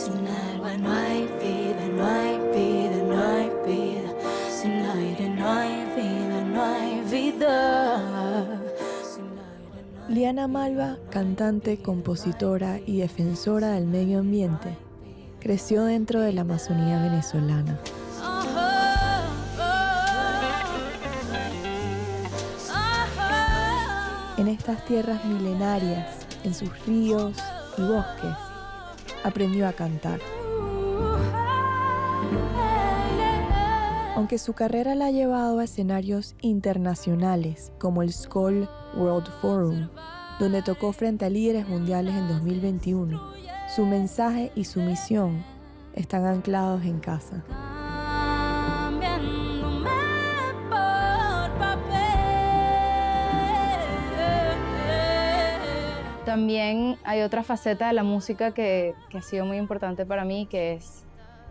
Sin agua no hay vida, no hay vida, no hay vida. Sin aire no hay vida, no hay vida. Liana Malva, cantante, compositora y defensora del medio ambiente, creció dentro de la Amazonía venezolana. En estas tierras milenarias, en sus ríos y bosques, aprendió a cantar. Aunque su carrera la ha llevado a escenarios internacionales como el Skoll World Forum, donde tocó frente a líderes mundiales en 2021, su mensaje y su misión están anclados en casa. También hay otra faceta de la música que ha sido muy importante para mí, que es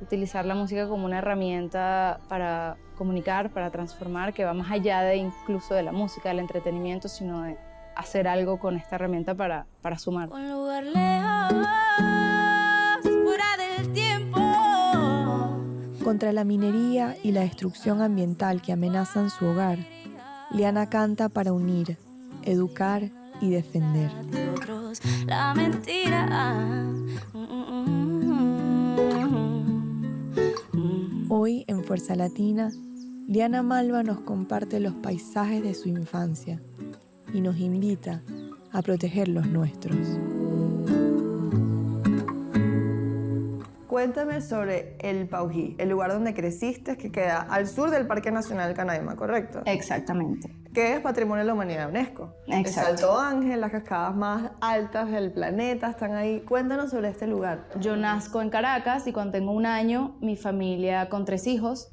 utilizar la música como una herramienta para comunicar, para transformar, que va más allá de incluso de la música, del entretenimiento, sino de hacer algo con esta herramienta para sumar. Un lugar lejos, fuera del tiempo. Contra la minería y la destrucción ambiental que amenazan su hogar, Liana canta para unir, educar y defender. La mentira. Hoy, en Fuerza Latina, Liana Malva nos comparte los paisajes de su infancia y nos invita a proteger los nuestros. Cuéntame sobre el Paují, el lugar donde creciste, que queda al sur del Parque Nacional Canaima, ¿correcto? Exactamente. Que es Patrimonio de la Humanidad de UNESCO. Exacto. El Salto Ángel, las cascadas más altas del planeta están ahí. Cuéntanos sobre este lugar. Yo nazco en Caracas y cuando tengo 1 año, mi familia con 3 hijos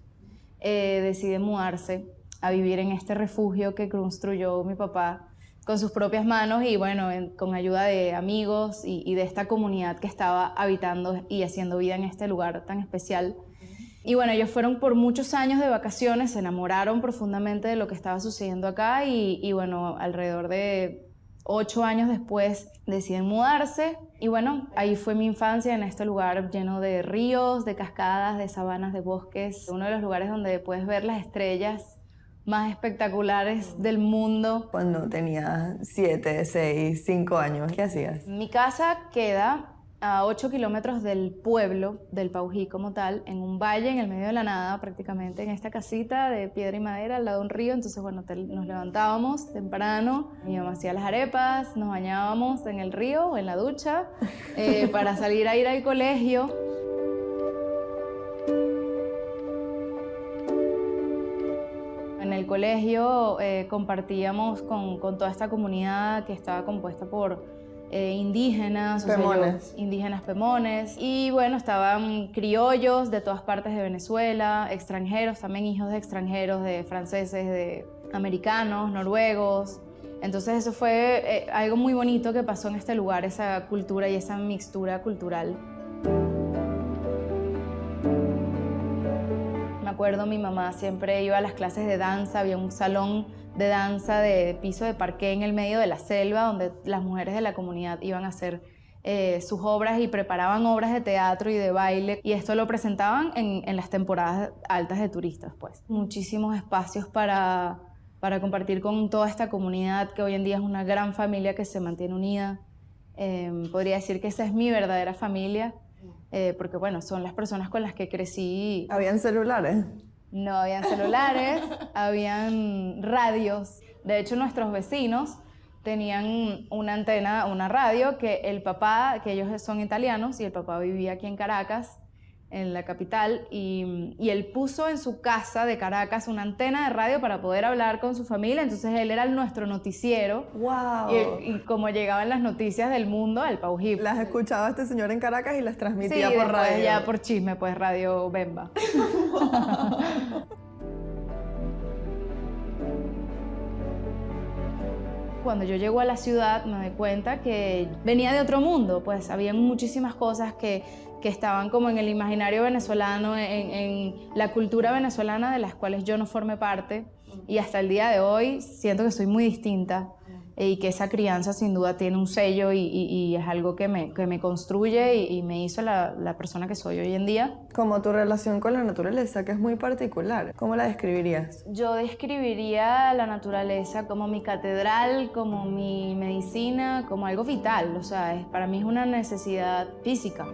decide mudarse a vivir en este refugio que construyó mi papá con sus propias manos y bueno, con ayuda de amigos y de esta comunidad que estaba habitando y haciendo vida en este lugar tan especial. Y bueno, ellos fueron por muchos años de vacaciones, se enamoraron profundamente de lo que estaba sucediendo acá y bueno, alrededor de 8 años después deciden mudarse y bueno, ahí fue mi infancia en este lugar lleno de ríos, de cascadas, de sabanas, de bosques, uno de los lugares donde puedes ver las estrellas más espectaculares del mundo. Cuando tenías 7, 6, 5 años, ¿qué hacías? Mi casa queda a 8 kilómetros del pueblo, del Paují como tal, en un valle en el medio de la nada prácticamente, en esta casita de piedra y madera al lado de un río. Entonces bueno, nos levantábamos temprano, mi mamá hacía las arepas, nos bañábamos en el río o en la ducha para salir a ir al colegio. En el colegio compartíamos con toda esta comunidad que estaba compuesta por indígenas, Pemones. Indígenas pemones, y bueno, estaban criollos de todas partes de Venezuela, extranjeros, también hijos de extranjeros, de franceses, de americanos, noruegos. Entonces eso fue algo muy bonito que pasó en este lugar, esa cultura y esa mixtura cultural. Me acuerdo, mi mamá siempre iba a las clases de danza, había un salón de danza de piso de parqué en el medio de la selva donde las mujeres de la comunidad iban a hacer sus obras y preparaban obras de teatro y de baile y esto lo presentaban en las temporadas altas de turistas, pues. Muchísimos espacios para compartir con toda esta comunidad que hoy en día es una gran familia que se mantiene unida. Podría decir que esa es mi verdadera familia. Porque bueno, son las personas con las que crecí. ¿Habían celulares? No habían celulares, habían radios. De hecho, nuestros vecinos tenían una antena, una radio, que el papá, que ellos son italianos, y el papá vivía aquí en Caracas, en la capital, y él puso en su casa de Caracas una antena de radio para poder hablar con su familia. Entonces él era nuestro noticiero. ¡Wow! Y como llegaban las noticias del mundo, el Paují. Las escuchaba este señor en Caracas y las transmitía por después radio. ya por chisme, pues Radio Bemba. Cuando yo llego a la ciudad me doy cuenta que venía de otro mundo, pues había muchísimas cosas que estaban como en el imaginario venezolano, en la cultura venezolana de las cuales yo no formé parte y hasta el día de hoy siento que soy muy distinta. y que esa crianza sin duda tiene un sello y es algo que me construye y me hizo la persona que soy hoy en día. Como tu relación con la naturaleza, que es muy particular, ¿cómo la describirías? Yo describiría la naturaleza como mi catedral, como mi medicina, como algo vital, o sea, para mí es una necesidad física.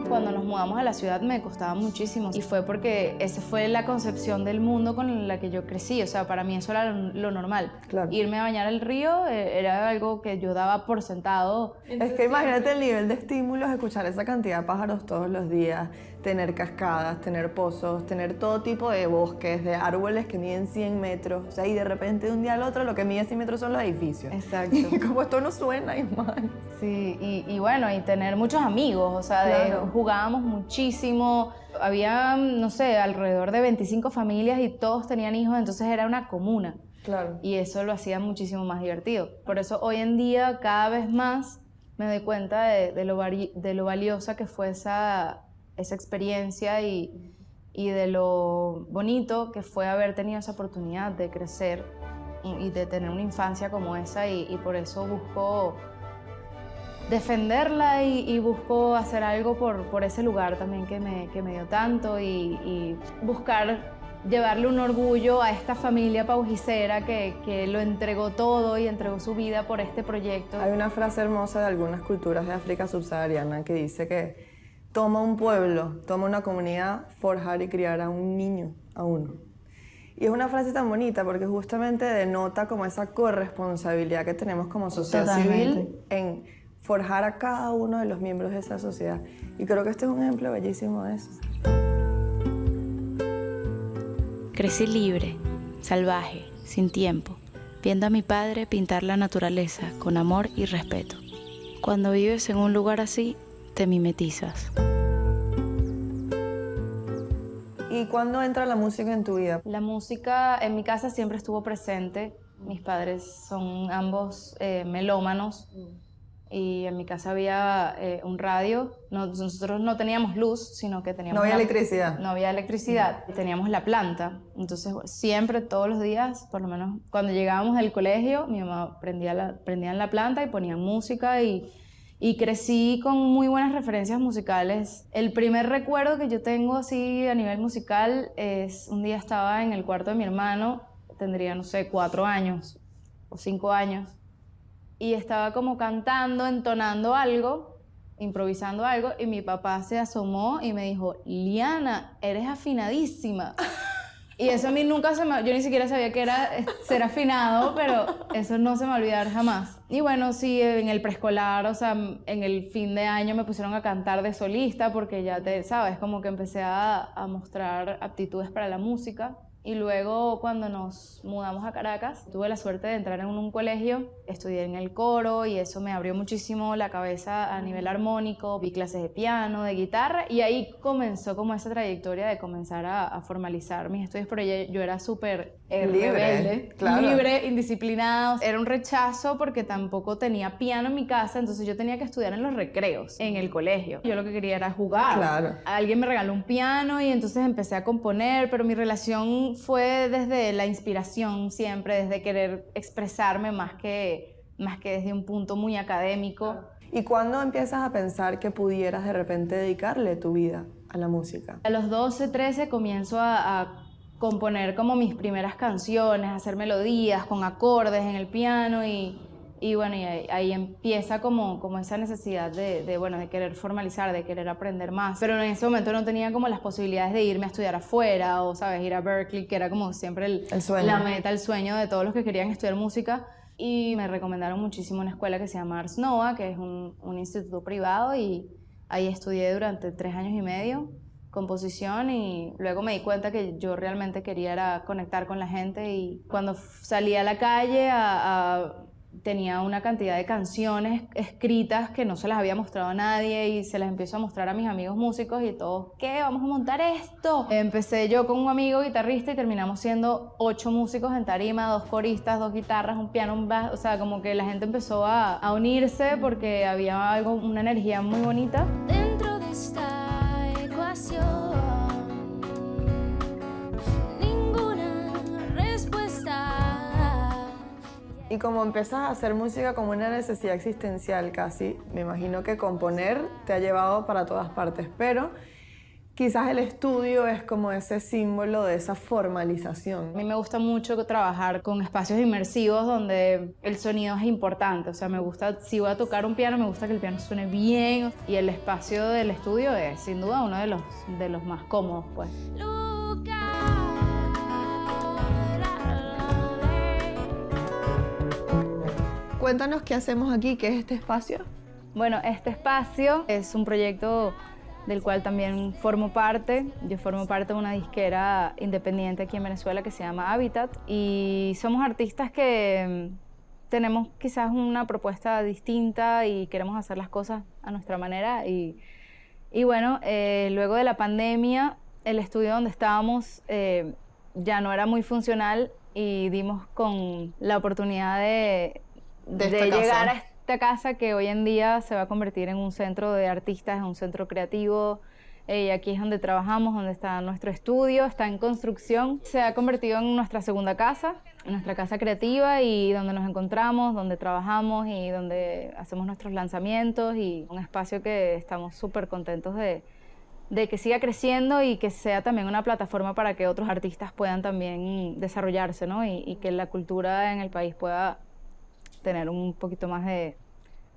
Cuando nos mudamos a la ciudad me costaba muchísimo y fue porque esa fue la concepción del mundo con la que yo crecí, o sea, para mí eso era lo normal. Claro. Irme a bañar al río era algo que yo daba por sentado. Es que imagínate el nivel de estímulos, escuchar esa cantidad de pájaros todos los días, tener cascadas, tener pozos, tener todo tipo de bosques, de árboles que miden 100 metros, o sea, y de repente de un día al otro lo que mide 100 metros son los edificios. Exacto. Y como esto no suena, igual. Sí, y bueno, y tener muchos amigos, o sea, Claro. jugábamos muchísimo, había, no sé, alrededor de 25 familias y todos tenían hijos, entonces era una comuna. Claro. Y eso lo hacía muchísimo más divertido. Por eso hoy en día cada vez más me doy cuenta de lo valiosa que fue esa experiencia y de lo bonito que fue haber tenido esa oportunidad de crecer y de tener una infancia como esa y por eso busco defenderla y busco hacer algo por ese lugar también que me dio tanto y buscar llevarle un orgullo a esta familia paujicera que lo entregó todo y entregó su vida por este proyecto. Hay una frase hermosa de algunas culturas de África subsahariana que dice que toma un pueblo, toma una comunidad, forjar y criar a un niño, a uno. Y es una frase tan bonita porque justamente denota como esa corresponsabilidad que tenemos como sociedad civil en forjar a cada uno de los miembros de esa sociedad. Y creo que este es un ejemplo bellísimo de eso. Crecí libre, salvaje, sin tiempo, viendo a mi padre pintar la naturaleza con amor y respeto. Cuando vives en un lugar así, te mimetizas. ¿Y cuándo entra la música en tu vida? La música en mi casa siempre estuvo presente. Mis padres son ambos melómanos y en mi casa había un radio. Nosotros no teníamos luz, sino que teníamos... No había electricidad. No había electricidad. Teníamos la planta. Entonces siempre, todos los días, por lo menos cuando llegábamos del colegio, mi mamá prendían la planta y ponían música y crecí con muy buenas referencias musicales. El primer recuerdo que yo tengo así a nivel musical es un día estaba en el cuarto de mi hermano, tendría, no sé, 4 años o 5 años, y estaba como cantando, entonando algo, improvisando algo, y mi papá se asomó y me dijo, Liana, eres afinadísima. Y eso a mí nunca yo ni siquiera sabía que era ser afinado, pero eso no se me va a olvidar jamás. Y bueno, sí, en el preescolar, o sea, en el fin de año me pusieron a cantar de solista porque ya sabes, como que empecé a mostrar aptitudes para la música. Y luego cuando nos mudamos a Caracas, tuve la suerte de entrar en un colegio, estudié en el coro y eso me abrió muchísimo la cabeza a nivel armónico, vi clases de piano, de guitarra y ahí comenzó como esa trayectoria de comenzar a formalizar mis estudios, pero yo era súper rebelde, claro. Libre, indisciplinada, era un rechazo porque tampoco tenía piano en mi casa, entonces yo tenía que estudiar en los recreos, en el colegio. Yo lo que quería era jugar. Claro. Alguien me regaló un piano y entonces empecé a componer, pero mi relación fue desde la inspiración siempre, desde querer expresarme más que desde un punto muy académico. ¿Y cuándo empiezas a pensar que pudieras de repente dedicarle tu vida a la música? A los 12, 13 comienzo a componer como mis primeras canciones, a hacer melodías con acordes en el piano y bueno, y ahí empieza como esa necesidad de querer formalizar, de querer aprender más. Pero en ese momento no tenía como las posibilidades de irme a estudiar afuera o, ¿sabes?, ir a Berklee, que era como siempre el sueño. La meta, el sueño de todos los que querían estudiar música. Y me recomendaron muchísimo una escuela que se llama Ars Nova, que es un instituto privado, y ahí estudié durante 3 años y medio composición y luego me di cuenta que yo realmente quería era conectar con la gente y cuando salí a la calle tenía una cantidad de canciones escritas que no se las había mostrado a nadie y se las empiezo a mostrar a mis amigos músicos y todos, ¿qué? ¿Vamos a montar esto? Empecé yo con un amigo guitarrista y terminamos siendo 8 músicos en tarima, 2 coristas, 2 guitarras, un piano, un bajo, o sea, como que la gente empezó a unirse porque había una energía muy bonita. Dentro de esta ecuación, ninguna respuesta Y como empiezas a hacer música como una necesidad existencial casi, me imagino que componer te ha llevado para todas partes, pero quizás el estudio es como ese símbolo de esa formalización. A mí me gusta mucho trabajar con espacios inmersivos donde el sonido es importante. O sea, me gusta, si voy a tocar un piano, me gusta que el piano suene bien. Y el espacio del estudio es sin duda uno de los más cómodos, pues. Cuéntanos qué hacemos aquí, qué es este espacio. Bueno, este espacio es un proyecto del cual también formo parte. Yo formo parte de una disquera independiente aquí en Venezuela que se llama Habitat y somos artistas que tenemos quizás una propuesta distinta y queremos hacer las cosas a nuestra manera y bueno, luego de la pandemia el estudio donde estábamos ya no era muy funcional y dimos con la oportunidad de llegar a esta casa que hoy en día se va a convertir en un centro de artistas, en un centro creativo. Y aquí es donde trabajamos, donde está nuestro estudio, está en construcción. Se ha convertido en nuestra segunda casa, en nuestra casa creativa y donde nos encontramos, donde trabajamos y donde hacemos nuestros lanzamientos y un espacio que estamos súper contentos de que siga creciendo y que sea también una plataforma para que otros artistas puedan también desarrollarse, ¿no? Y que la cultura en el país pueda tener un poquito más de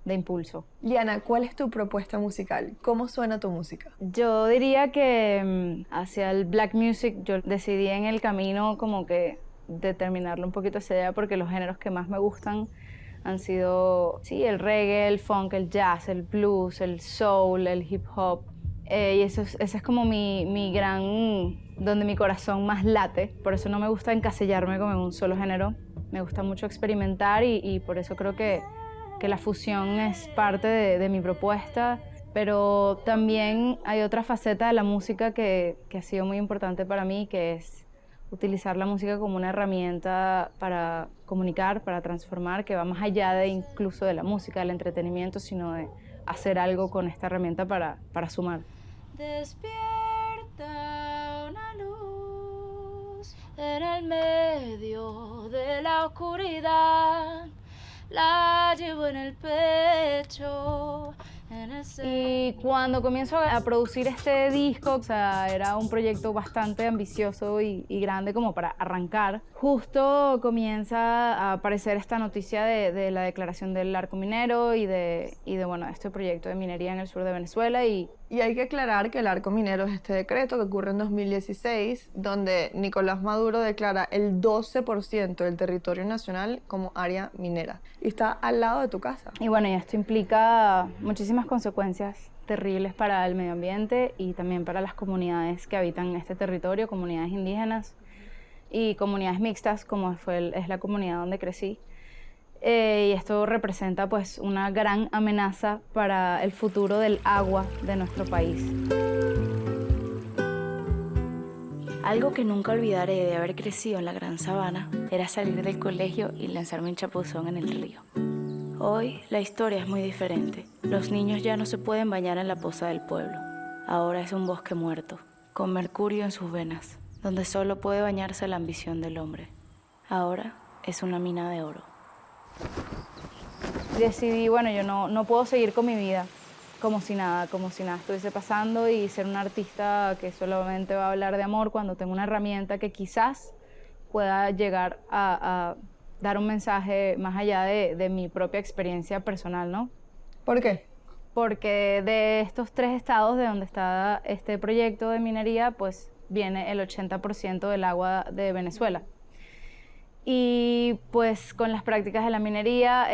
impulso. Liana, ¿cuál es tu propuesta musical? ¿Cómo suena tu música? Yo diría que hacia el black music yo decidí en el camino como que determinarlo un poquito hacia allá porque los géneros que más me gustan han sido sí, el reggae, el funk, el jazz, el blues, el soul, el hip hop. Y ese es como mi gran, donde mi corazón más late. Por eso no me gusta encasillarme como en un solo género. Me gusta mucho experimentar y por eso creo que la fusión es parte de mi propuesta. Pero también hay otra faceta de la música que ha sido muy importante para mí, que es utilizar la música como una herramienta para comunicar, para transformar, que va más allá de incluso de la música, del entretenimiento, sino de hacer algo con esta herramienta para sumar. Despierta una luz en el medio de la oscuridad, la llevo en el pecho. Y cuando comienzo a producir este disco, o sea, era un proyecto bastante ambicioso y grande como para arrancar. Justo comienza a aparecer esta noticia de la declaración del arco minero y de bueno, este proyecto de minería en el sur de Venezuela. Y hay que aclarar que el arco minero es este decreto que ocurre en 2016, donde Nicolás Maduro declara el 12% del territorio nacional como área minera. Y está al lado de tu casa. Y bueno, y esto implica muchísimas consecuencias terribles para el medio ambiente y también para las comunidades que habitan este territorio, comunidades indígenas y comunidades mixtas, como es la comunidad donde crecí. Y esto representa pues una gran amenaza para el futuro del agua de nuestro país. Algo que nunca olvidaré de haber crecido en la Gran Sabana era salir del colegio y lanzarme en chapuzón en el río. Hoy la historia es muy diferente. Los niños ya no se pueden bañar en la poza del pueblo. Ahora es un bosque muerto, con mercurio en sus venas, donde solo puede bañarse la ambición del hombre. Ahora es una mina de oro. Decidí, bueno, yo no puedo seguir con mi vida como si nada estuviese pasando y ser una artista que solamente va a hablar de amor cuando tengo una herramienta que quizás pueda llegar a dar un mensaje más allá de mi propia experiencia personal, ¿no? ¿Por qué? Porque de estos 3 estados de donde está este proyecto de minería, pues viene el 80% del agua de Venezuela. Y pues con las prácticas de la minería,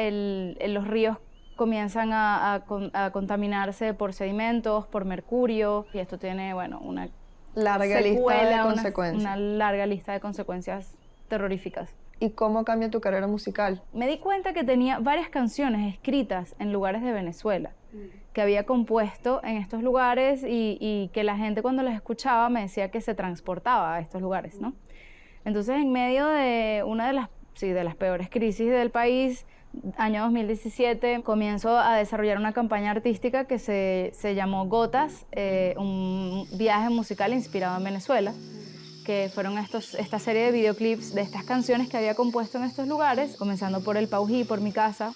los ríos comienzan a contaminarse por sedimentos, por mercurio, y esto tiene, bueno, una larga lista de consecuencias. Una larga lista de consecuencias terroríficas. ¿Y cómo cambia tu carrera musical? Me di cuenta que tenía varias canciones escritas en lugares de Venezuela, que había compuesto en estos lugares y que la gente cuando las escuchaba me decía que se transportaba a estos lugares, ¿no? Entonces, en medio de una de las peores crisis del país, año 2017, comienzo a desarrollar una campaña artística que se llamó Gotas, un viaje musical inspirado en Venezuela, que fueron esta serie de videoclips de estas canciones que había compuesto en estos lugares, comenzando por el Paují, por mi casa.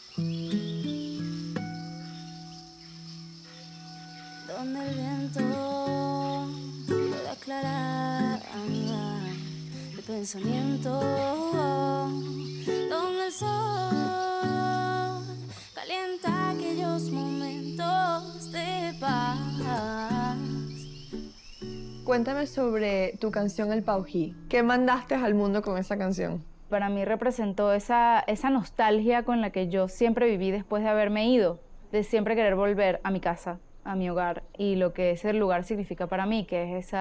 Donde el viento puede aclarar el pensamiento, donde el sol calienta aquellos momentos de paz. Cuéntame sobre tu canción El Paují. ¿Qué mandaste al mundo con esa canción? Para mí representó esa nostalgia con la que yo siempre viví después de haberme ido, de siempre querer volver a mi casa, a mi hogar, y lo que ese lugar significa para mí, que es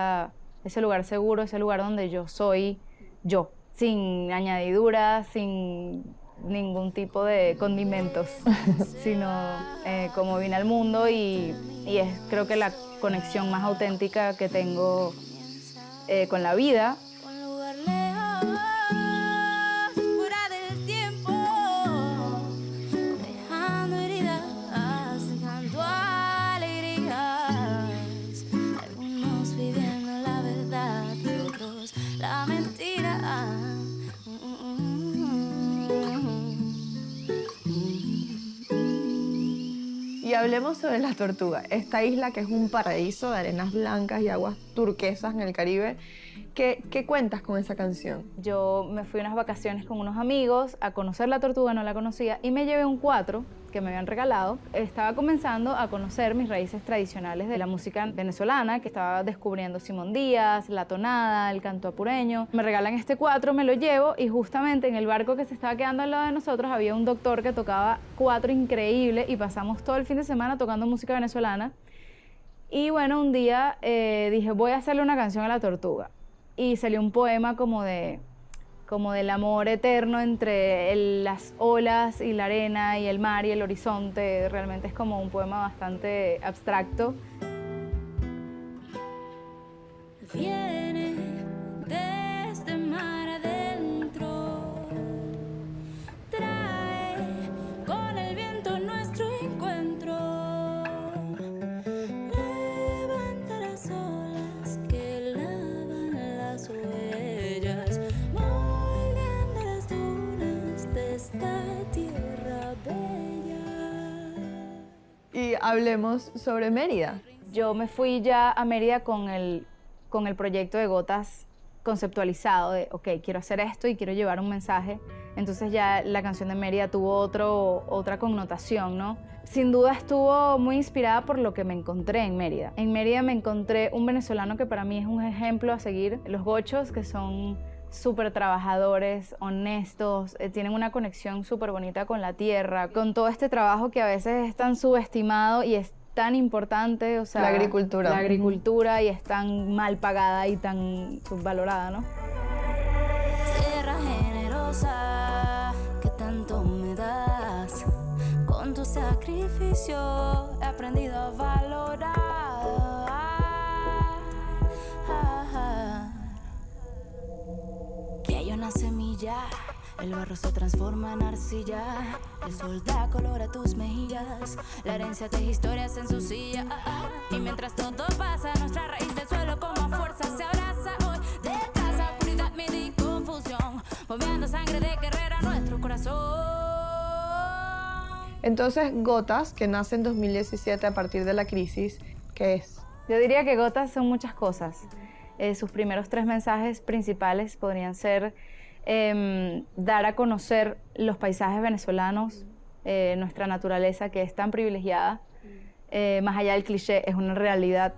ese lugar seguro, ese lugar donde yo soy yo, sin añadiduras, sin ningún tipo de condimentos, sino como vine al mundo y es creo que la conexión más auténtica que tengo con la vida. Un lugar lejos, fuera del tiempo, dejando heridas, dejando alegrías. Algunos viviendo la verdad y otros la mentira. Y hablemos sobre La Tortuga, esta isla que es un paraíso de arenas blancas y aguas turquesas en el Caribe. ¿Qué cuentas con esa canción? Yo me fui unas vacaciones con unos amigos a conocer La Tortuga, no la conocía, y me llevé un 4 que me habían regalado. Estaba comenzando a conocer mis raíces tradicionales de la música venezolana, que estaba descubriendo Simón Díaz, la tonada, el canto apureño. Me regalan este 4, me lo llevo y justamente en el barco que se estaba quedando al lado de nosotros había un doctor que tocaba 4 increíble y pasamos todo el fin de semana tocando música venezolana. Y bueno, un día dije, voy a hacerle una canción a La Tortuga. Y salió un poema como del amor eterno entre las olas y la arena y el mar y el horizonte. Realmente es como un poema bastante abstracto. Viene desde mar adentro, trae con el viento nuestro encuentro, levanta las olas que lavan las huellas, moldeando las dunas de esta tierra bella. Y hablemos sobre Mérida. Yo me fui ya a Mérida con el proyecto de Gotas conceptualizado de, ok, quiero hacer esto y quiero llevar un mensaje. Entonces ya la canción de Mérida tuvo otra connotación, ¿no? Sin duda estuvo muy inspirada por lo que me encontré en Mérida. En Mérida me encontré un venezolano que para mí es un ejemplo a seguir, los gochos, que son súper trabajadores, honestos, tienen una conexión súper bonita con la tierra, con todo este trabajo que a veces es tan subestimado y es tan importante, o sea, La agricultura. La agricultura, y es tan mal pagada y tan subvalorada, ¿no? Tierra generosa que tanto me das, con tu sacrificio he aprendido a valorar. Que hay una semilla, el barro se transforma en arcilla, el sol da color a tus mejillas, la herencia teje historias en su silla. Y mientras todo pasa, nuestra raíz del suelo como fuerza se abraza hoy. De casa, puridad, miedo y confusión, moviendo sangre de guerrera a nuestro corazón. Entonces, Gotas, que nace en 2017 a partir de la crisis, ¿qué es? Yo diría que Gotas son muchas cosas. Sus primeros 3 mensajes principales podrían ser dar a conocer los paisajes venezolanos, nuestra naturaleza que es tan privilegiada, más allá del cliché, es una realidad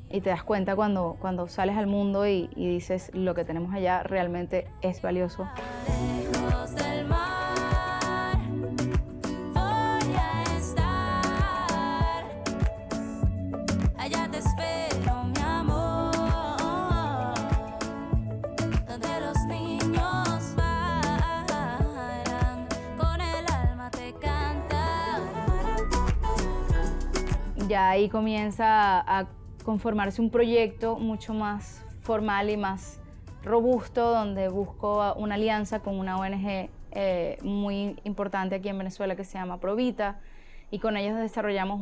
y te das cuenta cuando sales al mundo y dices lo que tenemos allá realmente es valioso. Lejos del mar voy a estar, allá te espero, mi amor, donde los niños bailan, con el alma te cantan. Ya ahí comienza a conformarse un proyecto mucho más formal y más robusto, donde busco una alianza con una ONG muy importante aquí en Venezuela que se llama Provita, y con ellos desarrollamos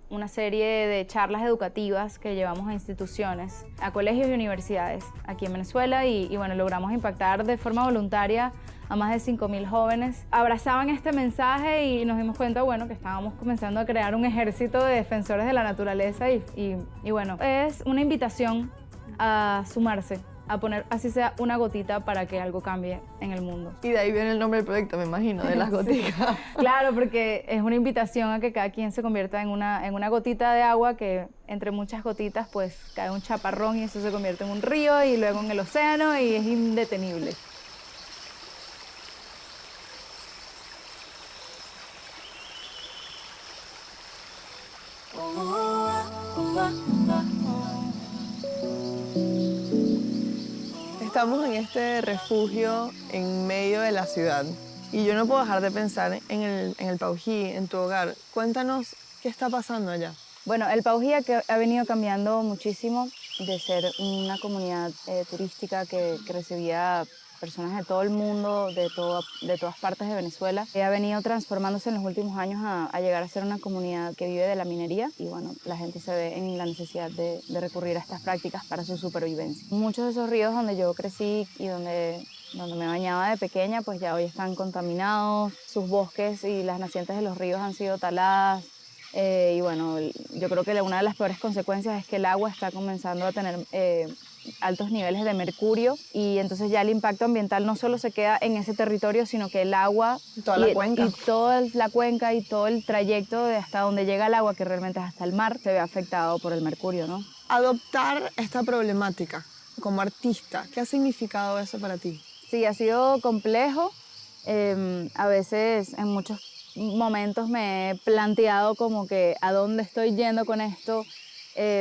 una serie de charlas educativas que llevamos a instituciones, a colegios y universidades aquí en Venezuela y bueno, logramos impactar de forma voluntaria a más de 5.000 jóvenes. Abrazaban este mensaje y nos dimos cuenta, bueno, que estábamos comenzando a crear un ejército de defensores de la naturaleza y bueno, es una invitación a sumarse, a poner así sea una gotita para que algo cambie en el mundo. Y de ahí viene el nombre del proyecto, me imagino, de las gotitas. Sí. Claro, porque es una invitación a que cada quien se convierta en una gotita de agua que entre muchas gotitas pues cae un chaparrón y eso se convierte en un río y luego en el océano y es indetenible. Estamos en este refugio en medio de la ciudad y yo no puedo dejar de pensar en el Paují, en tu hogar. Cuéntanos qué está pasando allá. Bueno, el Paují ha venido cambiando muchísimo de ser una comunidad turística que recibía personas de todo el mundo, de todas partes de Venezuela. Ha venido transformándose en los últimos años a llegar a ser una comunidad que vive de la minería y bueno, la gente se ve en la necesidad de recurrir a estas prácticas para su supervivencia. Muchos de esos ríos donde yo crecí y donde me bañaba de pequeña, pues ya hoy están contaminados, sus bosques y las nacientes de los ríos han sido taladas. Y bueno, yo creo que una de las peores consecuencias es que el agua está comenzando a tener altos niveles de mercurio y entonces ya el impacto ambiental no solo se queda en ese territorio, sino que el agua y toda la cuenca y todo el trayecto de hasta donde llega el agua, que realmente es hasta el mar, se ve afectado por el mercurio, ¿no? Adoptar esta problemática como artista, ¿qué ha significado eso para ti? Sí, ha sido complejo. A veces en muchos momentos me he planteado como que a dónde estoy yendo con esto,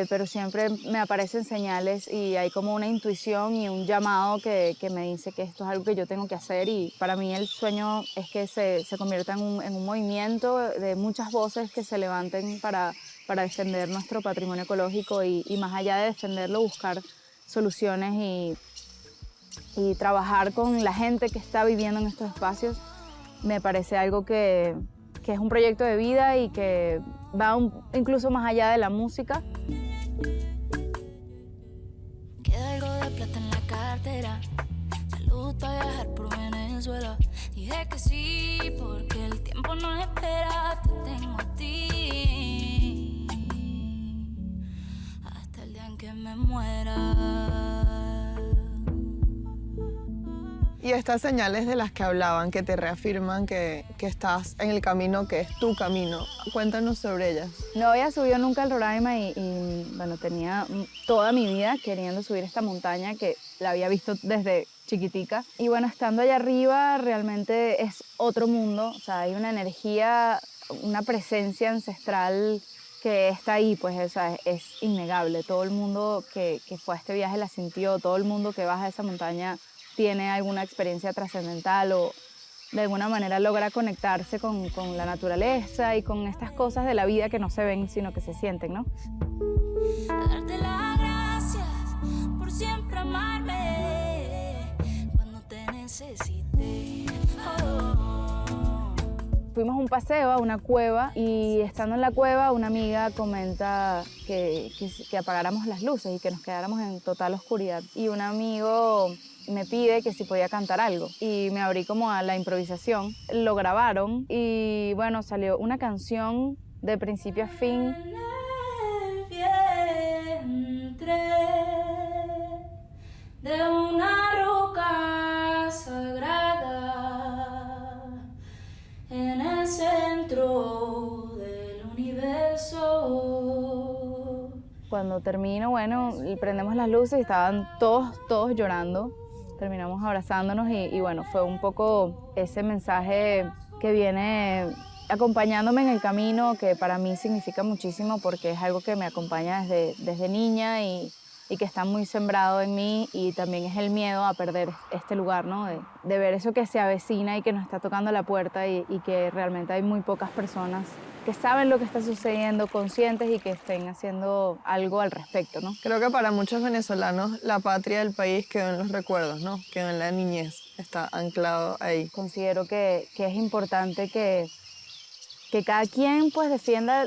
pero siempre me aparecen señales y hay como una intuición y un llamado que me dice que esto es algo que yo tengo que hacer y para mí el sueño es que se convierta en un movimiento de muchas voces que se levanten para defender nuestro patrimonio ecológico y más allá de defenderlo, buscar soluciones y trabajar con la gente que está viviendo en estos espacios. Me parece algo que es un proyecto de vida y que va incluso más allá de la música. Queda algo de plata en la cartera, salud para viajar por Venezuela. Dije que sí porque el tiempo no espera, te tengo a ti hasta el día en que me muera. Y estas señales de las que hablaban, que te reafirman que estás en el camino, que es tu camino, cuéntanos sobre ellas. No había subido nunca al Roraima y bueno, tenía toda mi vida queriendo subir esta montaña que la había visto desde chiquitica. Y bueno, estando allá arriba realmente es otro mundo, o sea, hay una energía, una presencia ancestral que está ahí, pues o sea, es innegable. Todo el mundo que fue a este viaje la sintió, todo el mundo que baja esa montaña tiene alguna experiencia trascendental o de alguna manera logra conectarse con la naturaleza y con estas cosas de la vida que no se ven, sino que se sienten, ¿no? Darte las gracias por siempre amarme cuando te necesité. Fuimos a un paseo a una cueva y estando en la cueva una amiga comenta que apagáramos las luces y que nos quedáramos en total oscuridad. Y un amigo me pide que si podía cantar algo y me abrí como a la improvisación. Lo grabaron y bueno, salió una canción de principio a fin. En el vientre de una roca sagrada en el centro del universo. Cuando termino, bueno, y prendemos las luces y estaban todos llorando. Terminamos abrazándonos y bueno, fue un poco ese mensaje que viene acompañándome en el camino, que para mí significa muchísimo porque es algo que me acompaña desde niña y que está muy sembrado en mí y también es el miedo a perder este lugar, ¿no? De ver eso que se avecina y que nos está tocando la puerta y que realmente hay muy pocas personas que saben lo que está sucediendo, conscientes y que estén haciendo algo al respecto, ¿no? Creo que para muchos venezolanos la patria del país quedó en los recuerdos, ¿no? Quedó en la niñez, está anclado ahí. Considero que es importante que que cada quien pues defienda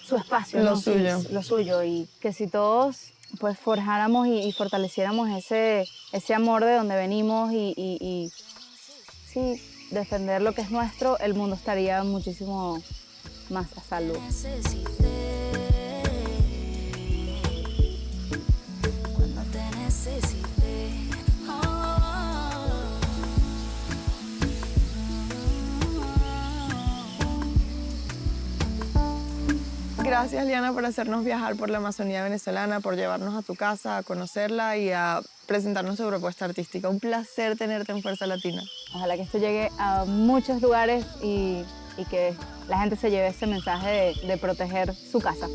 su espacio, Lo ¿no? suyo. Lo suyo, y que si todos pues forjáramos y fortaleciéramos ese amor de donde venimos y sí, defender lo que es nuestro, el mundo estaría muchísimo más a salvo. Cuando te necesité, Gracias, Liana, por hacernos viajar por la Amazonía venezolana, por llevarnos a tu casa, a conocerla y a presentarnos tu propuesta artística. Un placer tenerte en Fuerza Latina. Ojalá que esto llegue a muchos lugares y que la gente se lleve ese mensaje de proteger su casa.